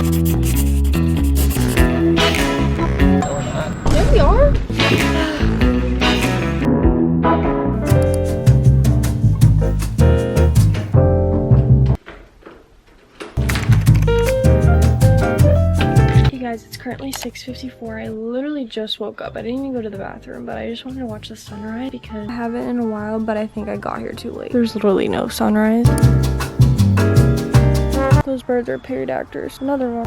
There we are. Guys, it's currently 6:54. I literally just woke up. I didn't even go to the bathroom, but I just wanted to watch the sunrise because I haven't in a while, but I think I got here too late. There's literally no sunrise. Those birds are paid actors. Another one.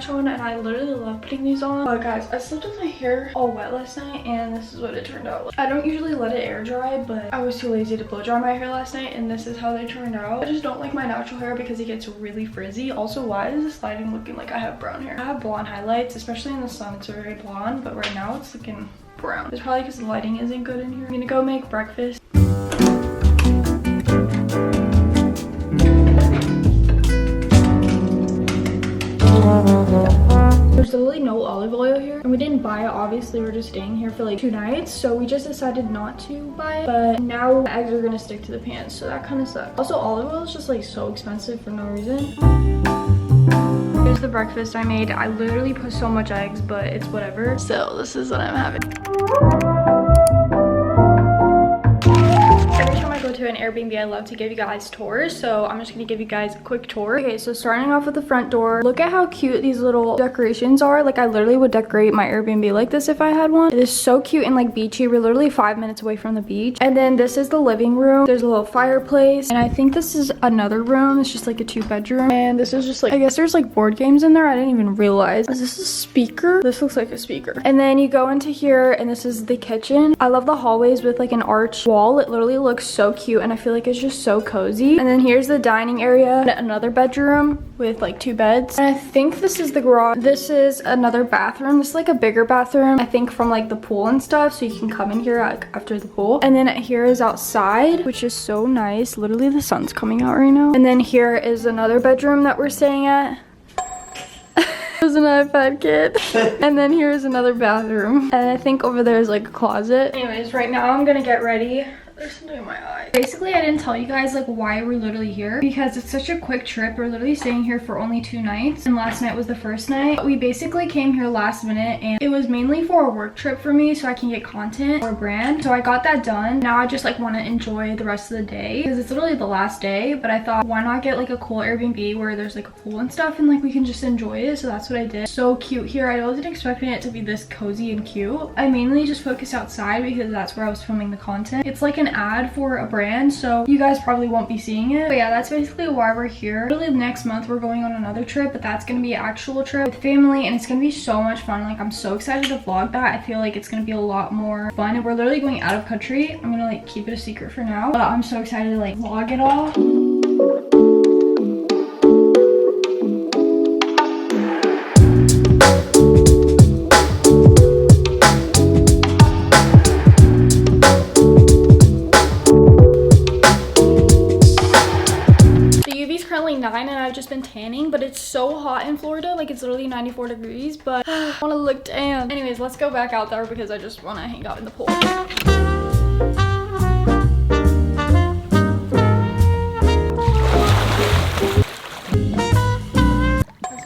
On, and I literally love putting these on. But guys, I slept with my hair all wet last night, and this is what it turned out like. I don't usually let it air dry, but I was too lazy to blow dry my hair last night, and this is how they turned out. I just don't like my natural hair because it gets really frizzy. Also, why is this lighting looking like I have brown hair? I have blonde highlights, especially in the sun. It's very blonde, but right now it's looking brown. It's probably because the lighting isn't good in here. I'm gonna go make breakfast. There's literally no olive oil here, and we didn't buy it. Obviously, we're just staying here for like 2 nights, so we just decided not to buy it. But now the eggs are gonna stick to the pan, so that kind of sucks. Also, olive oil is just like so expensive for no reason. Here's the breakfast I made. I literally put so much eggs, but it's whatever. So this is what I'm having. Every time I go to an Airbnb, I love to give you guys tours, so I'm just gonna give you guys a quick tour. Okay, so starting off with the front door, look at how cute these little decorations are. Like, I literally would decorate my Airbnb like this if I had one. It is so cute and like beachy. We're literally 5 minutes away from the beach. And then this is the living room. There's a little fireplace, and I think this is another room. It's just like a 2-bedroom, and this is just like, I guess there's like board games in there. I didn't even realize. Is this a speaker? This looks like a speaker. And then you go into here, and this is the kitchen. I love the hallways with like an arch wall. It literally looks so cute, and I feel like it's just so cozy. And then here's the dining area, another bedroom with like 2 beds, and I think this is the garage. This is another bathroom. This is like a bigger bathroom, I think, from like the pool and stuff, so you can come in here like after the pool. And then here is outside, which is so nice. Literally the sun's coming out right now. And then here is another bedroom that we're staying at. There's an iPad kid. And then here's another bathroom, and I think over there is like a closet. Anyways, right now I'm gonna get ready. There's something in my eye. Basically, I didn't tell you guys like why we're literally here, because it's such a quick trip. We're literally staying here for only 2 nights, and last night was the first night. We basically came here last minute, and it was mainly for a work trip for me, so I can get content for a brand. So I got that done. Now I just like want to enjoy the rest of the day, because it's literally the last day. But I thought, why not get like a cool Airbnb where there's like a pool and stuff, and like we can just enjoy it. So that's what I did. So cute here. I wasn't expecting it to be this cozy and cute. I mainly just focused outside because that's where I was filming the content. It's like an ad for a brand, so you guys probably won't be seeing it. But yeah, that's basically why we're here. Literally next month we're going on another trip, but that's gonna be an actual trip with family, and it's gonna be so much fun. Like, I'm so excited to vlog that. I feel like it's gonna be a lot more fun, and we're literally going out of country. I'm gonna like keep it a secret for now, but I'm so excited to like vlog it all. Currently 9, and I've just been tanning, but it's so hot in Florida. Like, it's literally 94 degrees, but I want to look tan. Anyways, let's go back out there because I just want to hang out in the pool.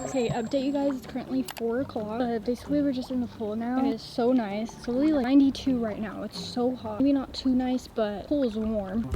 Okay, update you guys, it's currently 4 o'clock. Basically, we're just in the pool now, and it's so nice. It's literally like 92 right now. It's so hot. Maybe not too nice, but the pool is warm.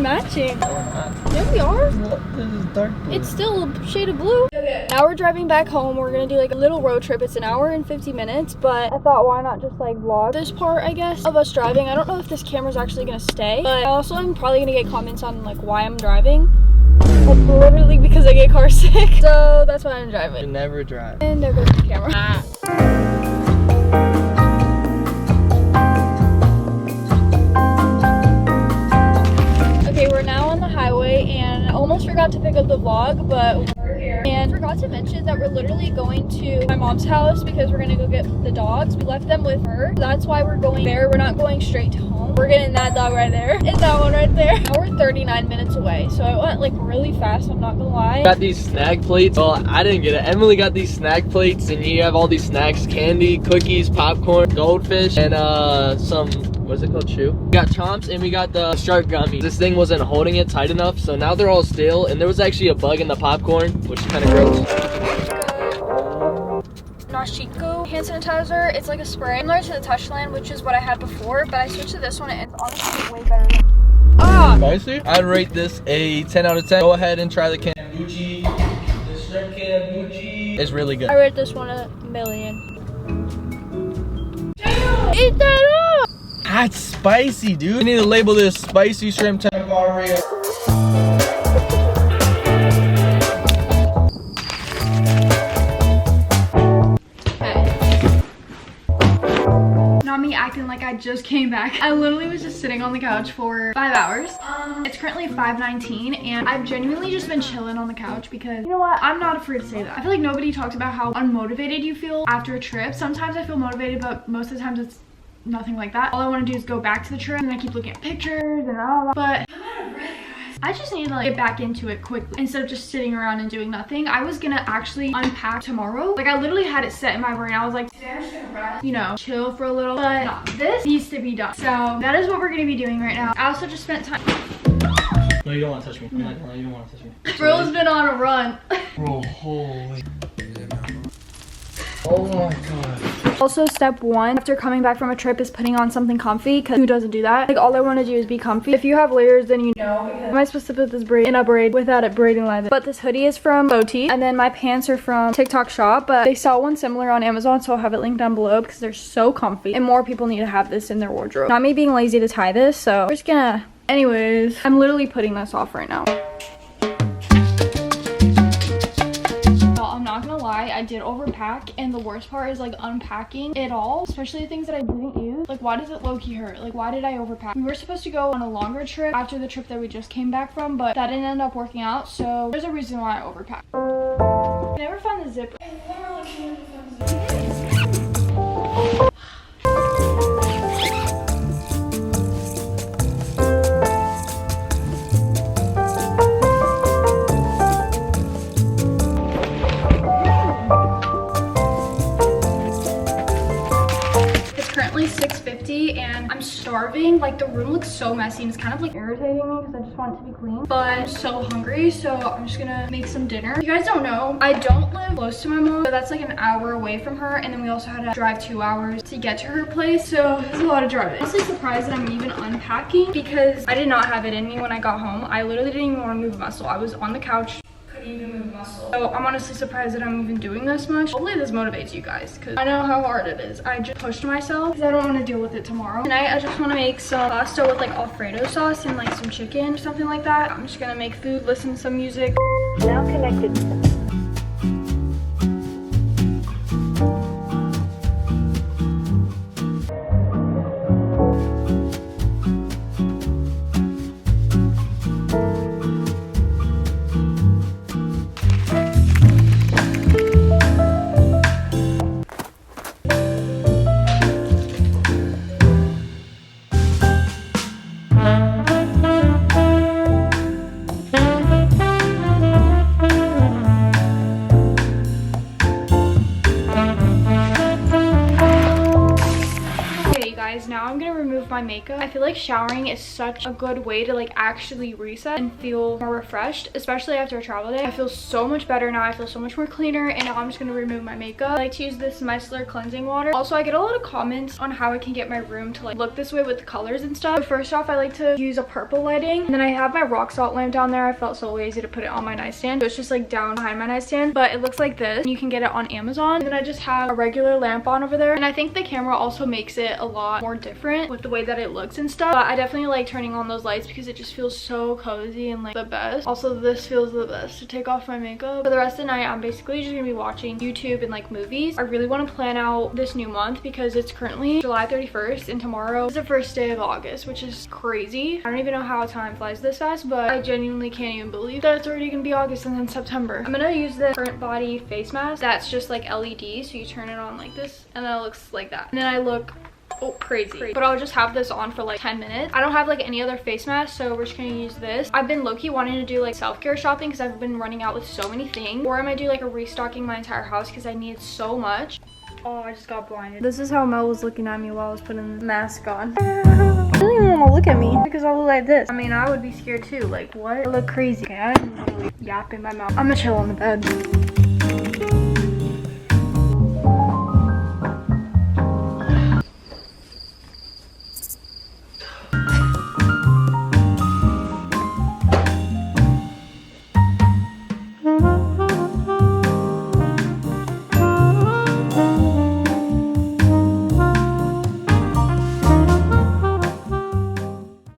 Matching. Yeah, we are. This is dark blue. It's still a shade of blue. Okay. Now we're driving back home. We're gonna do like a little road trip. It's 1 hour and 50 minutes, but I thought, why not just like vlog this part, I guess, of us driving. I don't know if this camera's actually gonna stay, but I also am probably gonna get comments on like why I'm driving. Literally because I get car sick. So that's why I'm driving. You never drive. And there goes the camera. Okay, we're now on the highway and I almost forgot to pick up the vlog, but we're here. And forgot to mention that we're literally going to my mom's house because we're gonna go get the dogs. We left them with her. So that's why we're going there. We're not going straight to home. We're getting that dog right there and that one right there. Now we're 39 minutes away. So I went like really fast, I'm not gonna lie. Got these snack plates. Well, I didn't get it. Emily got these snack plates and you have all these snacks, candy, cookies, popcorn, goldfish, and some, what's it called, chew? We got chomps and we got the shark gummies. This thing wasn't holding it tight enough, so now they're all stale, and there was actually a bug in the popcorn, which is kind of gross. Nashiko hand sanitizer. It's like a spray similar to the Touchland, which is what I had before, but I switched to this one and it's honestly way better than Spicy? I'd rate this a 10 out of 10. Go ahead and try the kombucha. The shrimp kombucha is really good. I rate this one a million. Damn! Eat that up! That's spicy, dude. We need to label this spicy shrimp tempura. Not me acting like I just came back. I literally was just sitting on the couch for 5 hours. It's currently 5:19 and I've genuinely just been chilling on the couch because, you know what, I'm not afraid to say that. I feel like nobody talks about how unmotivated you feel after a trip. Sometimes I feel motivated, but most of the times it's nothing like that. All I want to do is go back to the trip and I keep looking at pictures and all that. But I'm out of breath, guys. I just need to like get back into it quickly instead of just sitting around and doing nothing. I was gonna actually unpack tomorrow. Like I literally had it set in my brain. I was like, today I'm just gonna rest, you know, chill for a little, but no, this needs to be done. So that is what we're gonna be doing right now. I also just spent time. No, you don't want to touch me. I'm not gonna lie, you don't want to touch me. Bro's been on a run. Bro, holy. Oh my god. Also, step one after coming back from a trip is putting on something comfy, because who doesn't do that? Like all I want to do is be comfy. If you have layers, then you know, because am I supposed to put this braid in a braid without it braiding like this? But this hoodie is from Boti, and then my pants are from TikTok shop, but they sell one similar on Amazon, so I'll have it linked down below because they're so comfy and more people need to have this in their wardrobe. Not me being lazy to tie this, so we're just gonna, anyways, I'm literally putting this off right now. I'm not gonna lie, I did overpack, and the worst part is like unpacking it all, especially the things that I didn't use. Like, why does it low-key hurt? Like, why did I overpack? We were supposed to go on a longer trip after the trip that we just came back from, but that didn't end up working out, so there's a reason why I overpacked. I never found the zipper. I literally can't find the zipper. Currently 6:50 and I'm starving. Like the room looks so messy and it's kind of like irritating me because I just want it to be clean, but I'm so hungry, so I'm just gonna make some dinner. If you guys don't know, I don't live close to my mom, but that's like an hour away from her, and then we also had to drive 2 hours to get to her place, so it's a lot of driving. I'm honestly surprised that I'm even unpacking because I did not have it in me when I got home. I literally didn't even want to move a muscle. I was on the couch, even move muscle. So I'm honestly surprised that I'm even doing this much. Hopefully this motivates you guys because I know how hard it is. I just pushed myself because I don't want to deal with it tomorrow. Tonight I just want to make some pasta with like Alfredo sauce and like some chicken or something like that. I'm just gonna make food, listen to some music. Now connected. Now I'm gonna remove my makeup. I feel like showering is such a good way to like actually reset and feel more refreshed, especially after a travel day. I feel so much better now. I feel so much more cleaner, and now I'm just gonna remove my makeup. I like to use this micellar cleansing water. Also, I get a lot of comments on how I can get my room to like look this way with the colors and stuff. But first off, I like to use a purple lighting, and then I have my rock salt lamp down there. I felt so lazy to put it on my nightstand, so it's just like down behind my nightstand, but it looks like this. You can get it on Amazon. And then I just have a regular lamp on over there, and I think the camera also makes it a lot more more different with the way that it looks and stuff. But I definitely like turning on those lights because it just feels so cozy and like the best. Also, this feels the best to take off my makeup. For the rest of the night, I'm basically just gonna be watching YouTube and like movies. I really want to plan out this new month because it's currently July 31st and tomorrow is the first day of August, which is crazy. I don't even know how time flies this fast, but I genuinely can't even believe that it's already gonna be August and then September. I'm gonna use the current body face mask that's just like LED, so you turn it on like this and then it looks like that, and then I look crazy. But I'll just have this on for like 10 minutes. I don't have like any other face mask, so we're just gonna use this. I've been low-key wanting to do like self-care shopping because I've been running out with so many things, or I might do like a restocking my entire house because I need so much. Oh, I just got blinded. This is how Mel was looking at me while I was putting the mask on. I don't even want to look at me because I look like this. I mean, I would be scared too. Like, what? I look crazy. Okay, I'm literally yapping my mouth. I'm gonna chill on the bed.